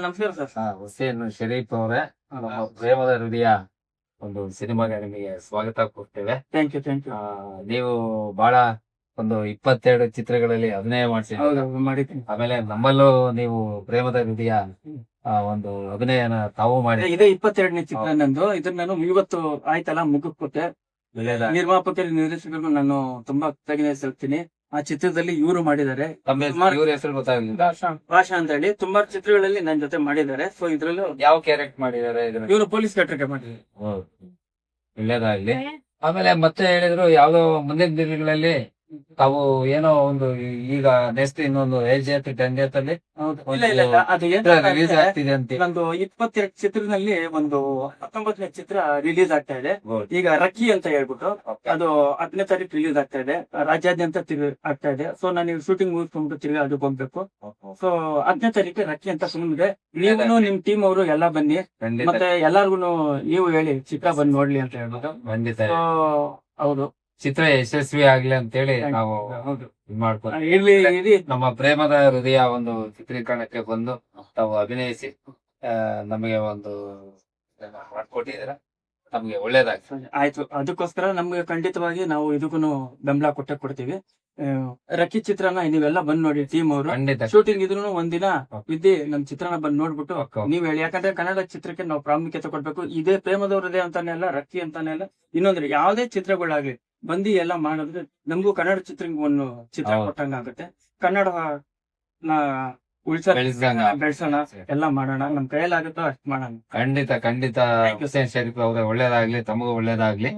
ನಮಸ್ಕಾರ ಸರ್. ಹುಸೇನ್ ಶರೀಫ್ ಅವರೇ, ನಮ್ಮ ಪ್ರೇಮದ ಹೃದಯ ಒಂದು ಸಿನಿಮಾಗೆ ನಿಮಗೆ ಸ್ವಾಗತ ಕೊಡ್ತೇವೆ. Thank you. ನೀವು ಬಹಳ ಒಂದು 22 ಚಿತ್ರಗಳಲ್ಲಿ ಅಭಿನಯ ಮಾಡಿಸಿದ್ದೀರಿ. ಮಾಡಿದ್ದೀನಿ. ಆಮೇಲೆ ನಮ್ಮಲ್ಲೂ ನೀವು ಪ್ರೇಮದ ಹೃದಯ ಒಂದು ಅಭಿನಯನ ತಾವು ಮಾಡಿ ಇದೇ 22ನೇ ಚಿತ್ರ ನಂದು. ಇದನ್ನ ನಾನು ಇವತ್ತು ಆಯ್ತಲ್ಲ ಮುಗಿಕ್ ಕೊಟ್ಟೆ. ನಿರ್ಮಾಪಕರು ನಿರ್ದೇಶಕರು ನಾನು ತುಂಬಾ ಕೃತಜ್ಞತೆ ಸಲ್ಲಿಸ್ತೀನಿ. ಆ ಚಿತ್ರದಲ್ಲಿ ಇವರು ಮಾಡಿದ್ದಾರೆ, ಇವ್ರ ಹೆಸರು ಗೊತ್ತಾಗಲಿಲ್ಲ. ಭಾಷಾ ಅಂತ ಹೇಳಿ. ತುಂಬಾ ಚಿತ್ರಗಳಲ್ಲಿ ನನ್ನ ಜೊತೆ ಮಾಡಿದ್ದಾರೆ. ಸೊ ಇದ್ರಲ್ಲೂ ಯಾವ ಕ್ಯಾರೆಕ್ಟರ್ ಮಾಡಿದ್ದಾರೆ? ಇವರು ಪೊಲೀಸ್ ಕ್ಯಾರೆಕ್ಟರ್ ಮಾಡಿದ್ದಾರೆ. ಒಳ್ಳೇದಾಗ್ಲಿ. ಆಮೇಲೆ ಮತ್ತೆ ಹೇಳಿದ್ರು ಯಾವ್ದೋ ಮುಂದಿನ ದಿನಗಳಲ್ಲಿ ತಾವು ಏನೋ ಒಂದು ಈಗ ನೆಕ್ಸ್ಟ್ ಇನ್ನೊಂದು ಏಜ್ 10 ಅಲ್ಲಿ ಅದು ರಿಲೀಸ್ ಆಗ್ತಿದೆ ಅಂತ. ನಂದು 22 ಚಿತ್ರದಲ್ಲಿ ಒಂದು 19ನೇ ಚಿತ್ರ ರಿಲೀಸ್ ಆಗ್ತಾ ಇದೆ. ಈಗ ರಕ್ಕಿ ಅಂತ ಹೇಳ್ಬಿಟ್ಟು ಅದು 10ನೇ ತಾರೀಕು ರಿಲೀಸ್ ಆಗ್ತಾ ಇದೆ. ರಾಜ್ಯಾದ್ಯಂತ ಆಗ್ತಾ ಇದೆ. ಸೊ ನಾನು ಶೂಟಿಂಗ್ ಮುಗಿಸ್ಕೊಂಡು ತಿರ್ಗಿ ಅದಕ್ಕೆ ಹೋಗ್ಬೇಕು. ಸೊ 10ನೇ ತಾರೀಕು ರಕ್ಕಿ ಅಂತ ಸುಮ್ಮನೆ ನೀವು ನಿಮ್ ಟೀಮ್ ಅವರು ಎಲ್ಲಾ ಬನ್ನಿ, ಮತ್ತೆ ಎಲ್ಲಾರ್ಗು ನೀವು ಹೇಳಿ ಚಿತ್ರ ಬಂದ್ ನೋಡ್ಲಿ ಅಂತ ಹೇಳ್ಬಿಟ್ಟು. ಖಂಡಿತ ಹೌದು, ಚಿತ್ರ ಯಶಸ್ವಿ ಆಗ್ಲಿ ಅಂತ ಹೇಳಿ ನಾವು ಇರ್ಲಿ. ನಮ್ಮ ಪ್ರೇಮದ ಹೃದಯ ಒಂದು ಚಿತ್ರೀಕರಣಕ್ಕೆ ಬಂದು ತಾವು ಅಭಿನಯಿಸಿ ನಮಗೆ ಒಂದು ಮಾಡ್ಕೊಟ್ಟಿದ್ದೀರಾ. ನಮ್ಗೆ ಒಳ್ಳೇದಾಗ್ತದೆ. ಆಯ್ತು, ಅದಕ್ಕೋಸ್ಕರ ನಮ್ಗೆ ಖಂಡಿತವಾಗಿ ನಾವು ಇದಕ್ಕೂ ಬೆಂಬಲ ಕೊಡ್ತೀವಿ. ರಕ್ಕಿ ಚಿತ್ರನ ನೀವೆಲ್ಲ ಬಂದ್ ನೋಡಿ, ಟೀಮ್ ಅವರು. ಶೂಟಿಂಗ್ ಇದ್ರು ಒಂದಿನ ಇದ್ದಿ ನಮ್ ಚಿತ್ರನ ಬಂದ್ ನೋಡ್ಬಿಟ್ಟು ನೀವ್ ಹೇಳಿ. ಯಾಕಂದ್ರೆ ಕನ್ನಡ ಚಿತ್ರಕ್ಕೆ ನಾವು ಪ್ರಾಮುಖ್ಯತೆ ಕೊಡ್ಬೇಕು. ಇದೇ ಪ್ರೇಮದ ಹೃದಯ ಅಂತಾನೆ ಅಲ್ಲ, ರಕ್ಕಿ ಅಂತಾನೆ ಅಲ್ಲ, ಇನ್ನೊಂದ್ರೆ ಯಾವ್ದೇ ಚಿತ್ರಗಳಾಗ್ಲಿ ಬಂದಿ ಎಲ್ಲ ಮಾಡಿದ್ರೆ ನಮಗೂ ಕನ್ನಡ ಚಿತ್ರಕ್ಕೆ ಒಂದು ಚಿತ್ರ ಕೊಟ್ಟಂಗ ಆಗುತ್ತೆ. ಕನ್ನಡ ಬೆಳೆಸೋಣ, ಎಲ್ಲ ಮಾಡೋಣ. ನಮ್ ಕೈಯಲ್ಲಾಗುತ್ತೋ ಅಷ್ಟು ಮಾಡೋಣ. ಖಂಡಿತ ಹುಸೇನ್ ಶರೀಫ್ ಅವ್ರೆ, ಒಳ್ಳೇದಾಗ್ಲಿ, ತಮಗೂ ಒಳ್ಳೇದಾಗ್ಲಿ.